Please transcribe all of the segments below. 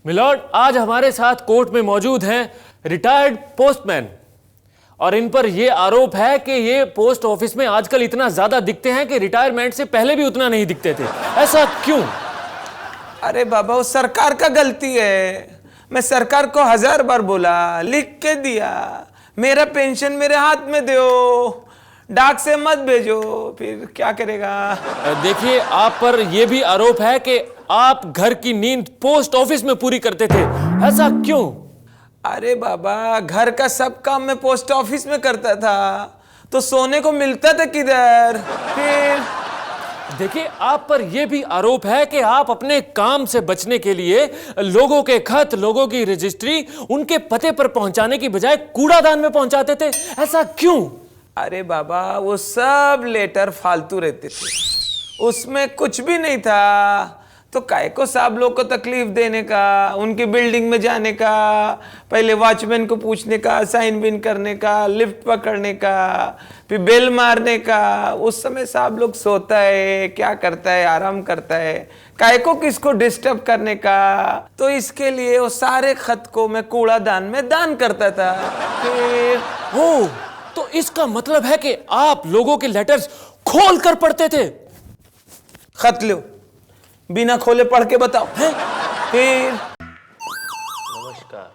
Milord, आज हमारे साथ कोर्ट में मौजूद हैं रिटायर्ड पोस्टमैन और इन पर यह आरोप है कि ये पोस्ट ऑफिस में आजकल इतना ज्यादा दिखते हैं कि रिटायरमेंट से पहले भी उतना नहीं दिखते थे। ऐसा क्यों? अरे बाबा, वो सरकार का गलती है। मैं सरकार को 1000 बार बोला, लिख के दिया, मेरा पेंशन मेरे हाथ में दो, डाक से मत भेजो, फिर क्या करेगा। देखिए, आप पर यह भी आरोप है कि आप घर की नींद पोस्ट ऑफिस में पूरी करते थे। ऐसा क्यों? अरे बाबा, घर का सब काम मैं पोस्ट ऑफिस में करता था, तो सोने को मिलता था किधर। फिर देखिए, आप पर यह भी आरोप है कि आप अपने काम से बचने के लिए लोगों के खत, लोगों की रजिस्ट्री उनके पते पर पहुंचाने की बजाय कूड़ादान में पहुंचाते थे। ऐसा क्यों? अरे बाबा, वो सब लेटर फालतू रहते थे, उसमें कुछ भी नहीं था, तो काय को साहब लोग को तकलीफ देने का, उनकी बिल्डिंग में जाने का, पहले वॉचमैन को पूछने का, साइन बिन करने का, लिफ्ट पकड़ने का, फिर बेल मारने का। उस समय साहब लोग सोता है, क्या करता है, आराम करता है, काय को किसको डिस्टर्ब करने का। तो इसके लिए वो सारे खत को मैं कूड़ादान में दान करता था। फिर हो, तो इसका मतलब है कि आप लोगों के लेटर्स खोल कर पढ़ते थे। खत लो, बिना खोले पढ़ के बताओ। फिर नमस्कार।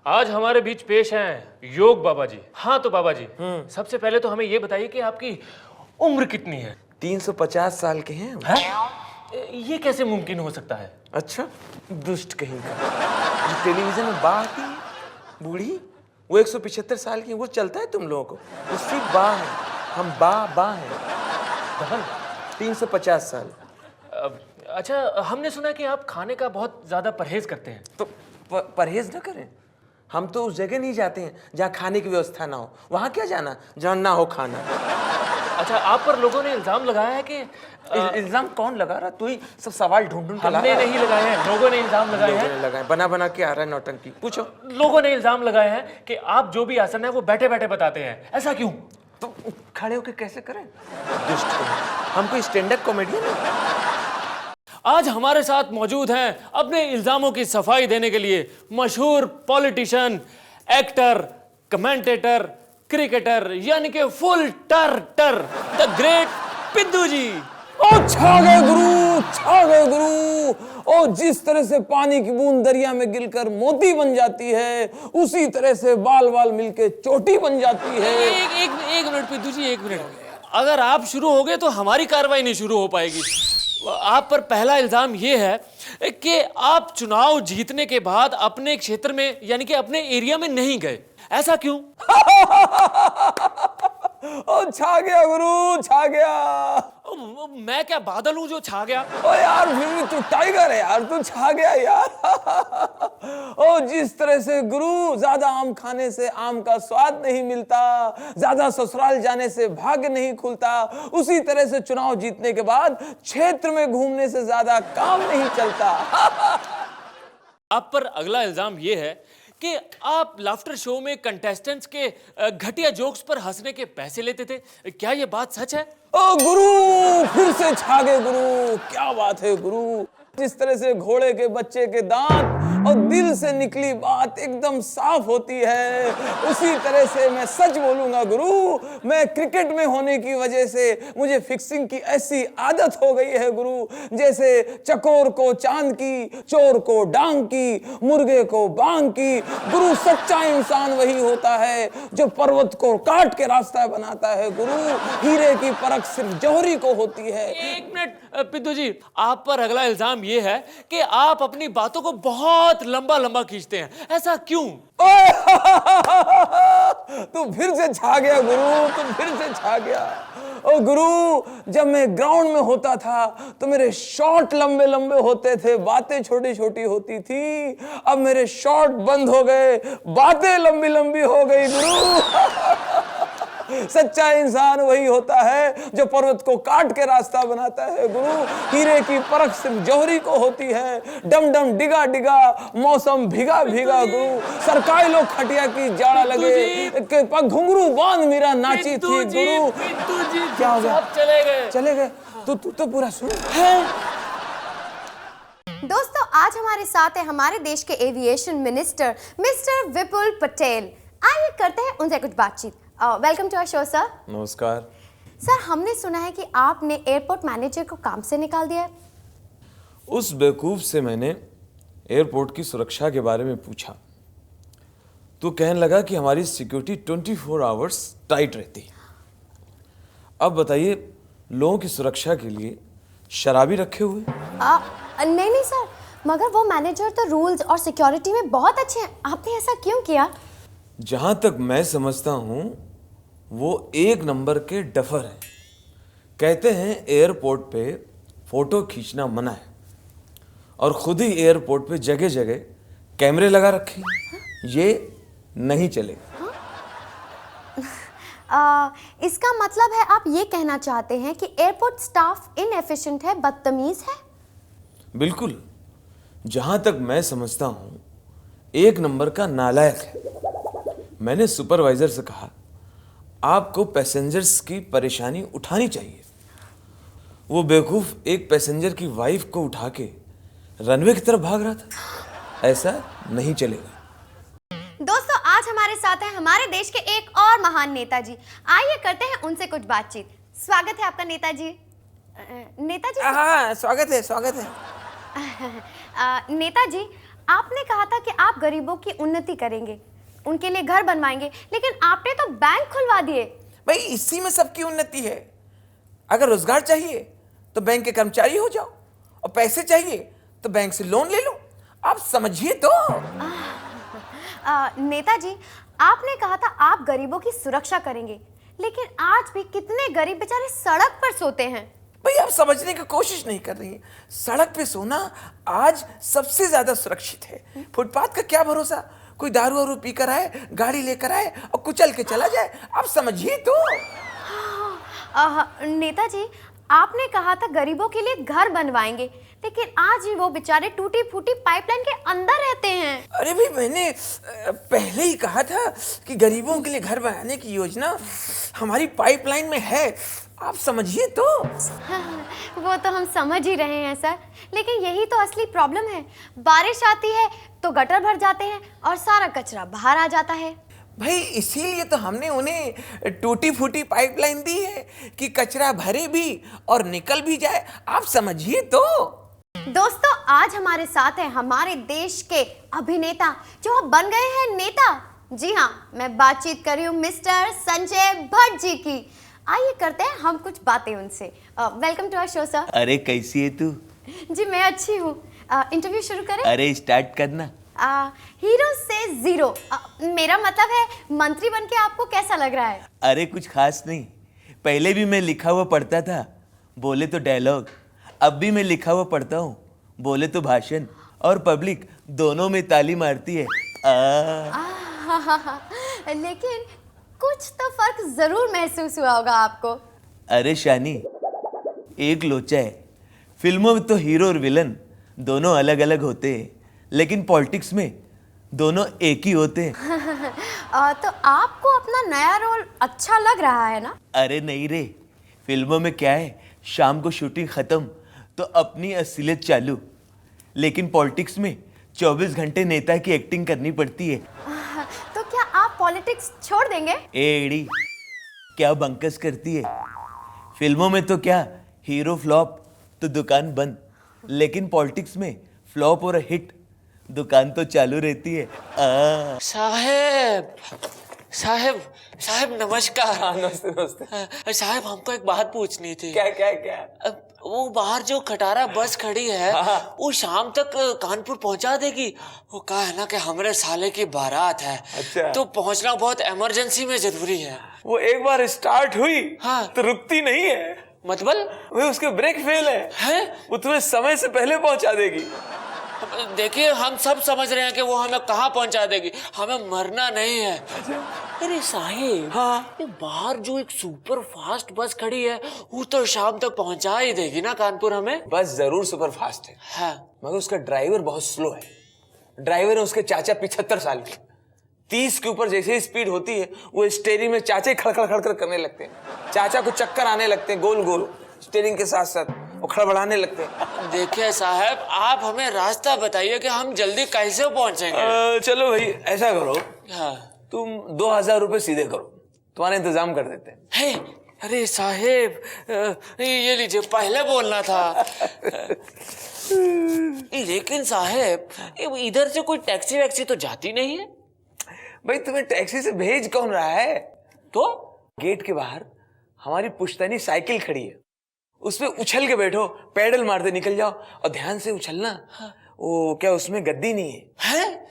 आज हमारे बीच पेश हैं योग बाबा जी। हाँ तो बाबा जी, सबसे पहले तो हमें यह बताइए कि आपकी उम्र कितनी है? 350 साल के हैं। ये कैसे मुमकिन हो सकता है? अच्छा, दुष्ट कहीं का। जो टेलीविजन में बा आती है बूढ़ी, वो 175 साल की, वो चलता है तुम लोगों को, उसकी बा है, हम बा है। 350 साल। अच्छा, हमने सुना कि आप खाने का बहुत ज्यादा परहेज करते हैं। तो परहेज ना करें, हम तो उस जगह नहीं जाते हैं जहाँ खाने की व्यवस्था ना हो। वहाँ क्या जाना जहाँ ना हो खाना। अच्छा, आप पर लोगों ने इल्जाम लगाया है कि इल्जाम कौन लगा रहा? तू ही सब सवाल ढूंढ के हमने नहीं लगाए हैं, लोगों ने इल्जाम लगाए हैं। लगाए, बना के आ रहा है नौटंकी। पूछो। लोगों ने इल्जाम लगाए हैं कि आप जो भी आसन है वो बैठे बैठे बताते हैं। ऐसा क्यों? तो खड़े होकर कैसे करें? दुष्ट हम कोई स्टैंड अप कॉमेडियन है? आज हमारे साथ मौजूद हैं अपने इल्जामों की सफाई देने के लिए मशहूर पॉलिटिशियन, एक्टर, कमेंटेटर, क्रिकेटर, यानी कि फुल टर द ग्रेट पिद्दू जी। ओ छा गए गुरु, छा गए गुरु। ओ जिस तरह से पानी की बूंद दरिया में गिरकर मोती बन जाती है, उसी तरह से बाल बाल मिलके चोटी बन जाती है। एक मिनट पिद्दू जी, एक मिनट। अगर आप शुरू हो गए तो हमारी कार्रवाई नहीं शुरू हो पाएगी। आप पर पहला इल्जाम यह है कि आप चुनाव जीतने के बाद अपने क्षेत्र में, यानी कि अपने एरिया में नहीं गए। ऐसा क्यों? ओ छा गया गुरु, छा गया। मैं क्या बादल हूं जो छा गया? ओ यार, फिर भी तू टाइगर है यार, तू छा गया यार। ओ जिस तरह से गुरु, ज्यादा आम खाने से आम का स्वाद नहीं मिलता, ज्यादा ससुराल जाने से भाग्य नहीं खुलता, उसी तरह से चुनाव जीतने के बाद क्षेत्र में घूमने से ज्यादा काम नहीं चलता। आप पर अगला इल्जाम यह है कि आप लाफ्टर शो में कंटेस्टेंट्स के घटिया जोक्स पर हंसने के पैसे लेते थे। क्या यह बात सच है? ओ गुरु, फिर से छा गए गुरु। क्या बात है गुरु, जिस तरह से घोड़े के बच्चे के दांत और दिल से निकली बात एकदम साफ होती है, उसी तरह से मैं सच बोलूंगा गुरु। मैं क्रिकेट में होने की वजह से मुझे फिक्सिंग की ऐसी आदत हो गई है गुरु, जैसे चकोर को चांद की, चोर को डांग की, मुर्गे को बांग की। गुरु, सच्चा इंसान वही होता है जो पर्वत को काट के रास्ता बनाता है गुरु। हीरे की परख सिर्फ जौहरी को होती है। एक मिनट पिद्दू जी, आप पर अगला इल्जाम यह है कि आप अपनी बातों को बहुत लंबा खींचते हैं। ऐसा क्यों? तू फिर से छा गया गुरु, तू फिर से छा गया। ओ गुरु, जब मैं ग्राउंड में होता था तो मेरे शॉट लंबे होते थे, बातें छोटी छोटी होती थी। अब मेरे शॉट बंद हो गए, बातें लंबी हो गई गुरु। सच्चा इंसान वही होता है जो पर्वत को काट के रास्ता बनाता है गुरु। हीरे की परख सिर्फ जौहरी को होती है। डम डिगा मौसम भीगा गुरु। सरकाई लोग खटिया की जाड़ा लगे के पग घुंघरू बांध मीरा नाची थी गुरु। क्या हो गया? चले गए। तू तो पूरा सुन। दोस्तों, आज हमारे साथ है हमारे देश के aviation minister mister Vipul Patel. आइए करते हैं उनसे कुछ बातचीत। Welcome to our show sir. नमस्कार सर, हमने सुना है कि आपने एयरपोर्ट मैनेजर को काम से निकाल दिया है। उस बेवकूफ से मैंने एयरपोर्ट की सुरक्षा के बारे में पूछा तो कहने लगा कि हमारी सिक्योरिटी 24 आवर्स टाइट रहती है। अब बताइए, लोगों की सुरक्षा के लिए शराबी रखे हुए? नहीं सर, मगर वो मैनेजर तो रूल्स और सिक्योरिटी में बहुत अच्छे हैं। आपने ऐसा क्यों किया? जहां तक मैं समझता हूं वो एक नंबर के डफर हैं। कहते हैं एयरपोर्ट पे फोटो खींचना मना है और खुद ही एयरपोर्ट पे जगह जगह कैमरे लगा रखे हैं। ये नहीं चलेगा। इसका मतलब है आप ये कहना चाहते हैं कि एयरपोर्ट स्टाफ इनएफिशिएंट है, बदतमीज है? बिल्कुल, जहां तक मैं समझता हूं एक नंबर का नालायक है। मैंने सुपरवाइजर से कहा आपको पैसेंजर्स की परेशानी उठानी चाहिए। वो बेवकूफ एक पैसेंजर की वाइफ को उठा के रनवे की तरफ भाग रहा था। ऐसा नहीं चलेगा। दोस्तों, आज हमारे साथ है हमारे देश के एक और महान नेताजी। आइए करते हैं उनसे कुछ बातचीत। स्वागत है आपका नेताजी। नेताजी हाँ, स्वागत है, स्वागत है। नेताजी, आपने कहा था कि आप गरीबों की उन्नति करेंगे, उनके लिए घर बनवाएंगे, लेकिन आपने तो बैंक खुलवा दिए। भाई, इसी में सबकी उन्नति है। अगर रोजगार चाहिए तो बैंक के कर्मचारी हो जाओ, और पैसे चाहिए तो बैंक से लोन ले लो। आप समझिए तो। नेताजी, आपने कहा था आप गरीबों की सुरक्षा करेंगे, लेकिन आज भी कितने गरीब बेचारे सड़क पर सोते हैं। भाई, आप समझने की कोशिश नहीं कर रही हैं। सड़क पे सोना आज सबसे ज्यादा सुरक्षित है। फुटपाथ का क्या भरोसा, कोई दारू वारू पी कर आए, गाड़ी लेकर आए और कुचल के चला जाए। आप समझिए तो। नेताजी, आपने कहा था गरीबों के लिए घर बनवाएंगे, लेकिन आज ही वो बेचारे टूटी फूटी पाइपलाइन के अंदर रहते हैं। अरे भाई, मैंने पहले ही कहा था कि गरीबों के लिए घर बनाने की योजना हमारी पाइपलाइन में है। आप समझिए तो। वो तो हम समझ ही रहे हैं सर, लेकिन यही तो असली प्रॉब्लम है। बारिश आती है तो गटर भर जाते हैं और सारा कचरा बाहर आ जाता है। भाई, इसीलिए तो हमने उन्हें टूटी फूटी पाइपलाइन दी है कि कचरा भरे भी और निकल भी जाए। आप समझिए तो। दोस्तों, आज हमारे साथ है हमारे देश के अभिनेता जो अब बन गए हैं नेता। जी हाँ, मैं बातचीत कर रही हूँ मिस्टर संजय भट्ट जी की। आइए करते हैं हम कुछ बातें उनसे। Welcome to our show sir. अरे कैसी है तू? जी मैं अच्छी हूँ। इंटरव्यू शुरू करें? अरे स्टार्ट करना। हीरो से जीरो, मेरा मतलब है मंत्री बनके आपको कैसा लग रहा है? अरे कुछ खास नहीं। पहले भी मैं लिखा हुआ पढ़ता था, बोले तो डायलॉग। अब भी मैं लिखा हुआ पढ़ता हूँ, बोले तो भाषण। और पब्लिक दोनों में ताली मारती है। लेकिन कुछ तो फर्क जरूर महसूस हुआ होगा आपको। अरे शानी, एक लोचा है। फिल्मों में तो हीरो और विलन दोनों अलग अलग होते हैं, लेकिन पॉलिटिक्स में दोनों एक ही होते हैं। तो आपको अपना नया रोल अच्छा लग रहा है ना? अरे नहीं रे, फिल्मों में क्या है, शाम को शूटिंग खत्म तो अपनी असलियत चालू। लेकिन पॉलिटिक्स में 24 घंटे नेता की एक्टिंग करनी पड़ती है। तो क्या आप पॉलिटिक्स छोड़ देंगे? एड़ी, क्या बंकस करती है। फिल्मों में तो क्या, हीरो फ्लॉप तो दुकान बंद, लेकिन पॉलिटिक्स में फ्लॉप और हिट दुकान तो चालू रहती है। साहेब साहेब साहेब नमस्कार। नमस्ते नमस्ते। साहेब, हमको एक बात पूछनी थी। क्या क्या क्या? वो बाहर जो खटारा बस खड़ी है, वो शाम तक कानपुर पहुंचा देगी? वो कहा है ना कि हमारे साले की बारात है। अच्छा। तो पहुंचना बहुत इमरजेंसी में जरूरी है। वो एक बार स्टार्ट हुई हाँ। तो रुकती नहीं है। मतलब? वो उसके ब्रेक फेल है। वो तुम्हें समय से पहले पहुंचा देगी। देखिए, हम सब समझ रहे हैं कि वो हमें कहाँ पहुंचा देगी, हमें मरना नहीं है। अरे साहिब, हाँ। ये बाहर जो एक सुपर फास्ट बस खड़ी है, वो तो शाम तक पहुंचा ही देगी ना कानपुर हमें। बस जरूर सुपर फास्ट है, हाँ। मगर उसका ड्राइवर बहुत स्लो है। ड्राइवर है उसके चाचा 75 साल के। 30 के ऊपर जैसे ही स्पीड होती है, वो स्टीयरिंग में चाचे खड़खड़ खड़खड़ करने लगते हैं। चाचा को चक्कर आने लगते हैं गोल गोल स्टीयरिंग के साथ साथ। वो खड़बड़ाने लगते हैं। देखिए साहब, आप हमें रास्ता बताइए कि हम जल्दी कैसे पहुंचेंगे। चलो भाई ऐसा करो, हाँ। तुम 2000 रुपये सीधे करो, तुम्हारा इंतजाम कर देते हैं। हे, अरे साहेब, ये लीजिए, पहले बोलना था। लेकिन साहेब, इधर से कोई टैक्सी वैक्सी तो जाती नहीं है। भाई तुम्हें टैक्सी से भेज कौन रहा है? तो गेट के बाहर हमारी पुश्तैनी साइकिल खड़ी है, उसपे उछल के बैठो, पैडल मारते निकल जाओ, और ध्यान से उछलना। वो क्या उसमें गद्दी नहीं है? है?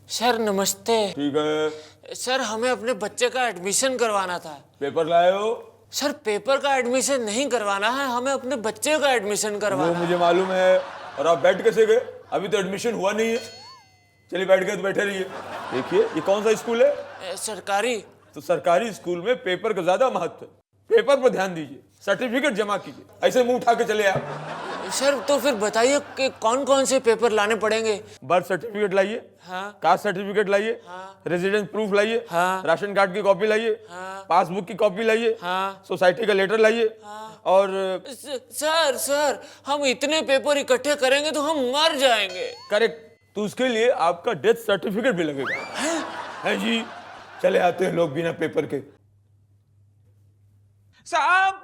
सर नमस्ते। ठीक है, सर हमें अपने बच्चे का एडमिशन करवाना था। पेपर लाए हो? सर पेपर का एडमिशन नहीं करवाना है, हमें अपने बच्चे का एडमिशन वो करवाना है। मुझे मालूम है। और आप बैठ कैसे गए? अभी तो एडमिशन हुआ नहीं है। चलिए बैठ गए तो बैठे रहिए। देखिए ये कौन सा स्कूल है? सरकारी। तो सरकारी स्कूल में पेपर का ज्यादा महत्व है। पेपर पर ध्यान दीजिए, सर्टिफिकेट जमा कीजिए, ऐसे मुंह उठा के चले आप। सर तो फिर बताइए कि कौन कौन से पेपर लाने पड़ेंगे। बर्थ सर्टिफिकेट लाइए, हाँ। कास्ट सर्टिफिकेट लाइए, रेजिडेंस प्रूफ लाइए, हाँ। राशन कार्ड की कॉपी लाइए, हाँ। पासबुक की कॉपी लाइए, हाँ। सोसाइटी का लेटर लाइए, और सर हम इतने पेपर इकट्ठे करेंगे तो हम मर जाएंगे। करेक्ट, तो उसके लिए आपका डेथ सर्टिफिकेट भी लगेगा। है जी। चले आते हैं लोग बिना पेपर के। साहब,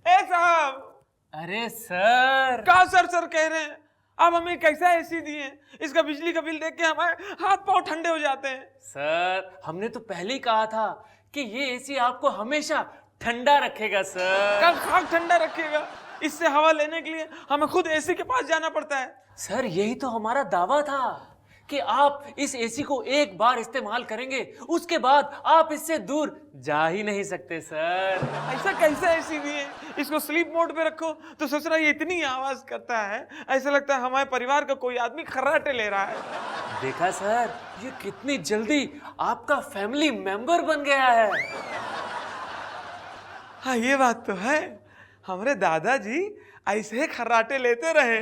ए साहब। अरे सर, कहा सर कह रहे हैं? आप हमें कैसा एसी दिए? इसका बिजली का बिल देख के हमारे हाथ पांव ठंडे हो जाते हैं। सर हमने तो पहले ही कहा था कि ये एसी आपको हमेशा ठंडा रखेगा सर। कब खाक ठंडा रखेगा? इससे हवा लेने के लिए हमें खुद एसी के पास जाना पड़ता है। सर यही तो हमारा दावा था कि आप इस एसी को एक बार इस्तेमाल करेंगे, उसके बाद आप इससे दूर जा ही नहीं सकते सर। ऐसा कैसा एसी दिए? इसको स्लीप मोड पे रखो तो सोच रहा है ये इतनी आवाज करता है, ऐसा लगता है हमारे परिवार का कोई आदमी खर्राटे ले रहा है। देखा सर, ये कितनी जल्दी आपका फैमिली मेंबर बन गया है। हाँ ये बात तो है, हमारे दादाजी ऐसे खर्राटे लेते रहे।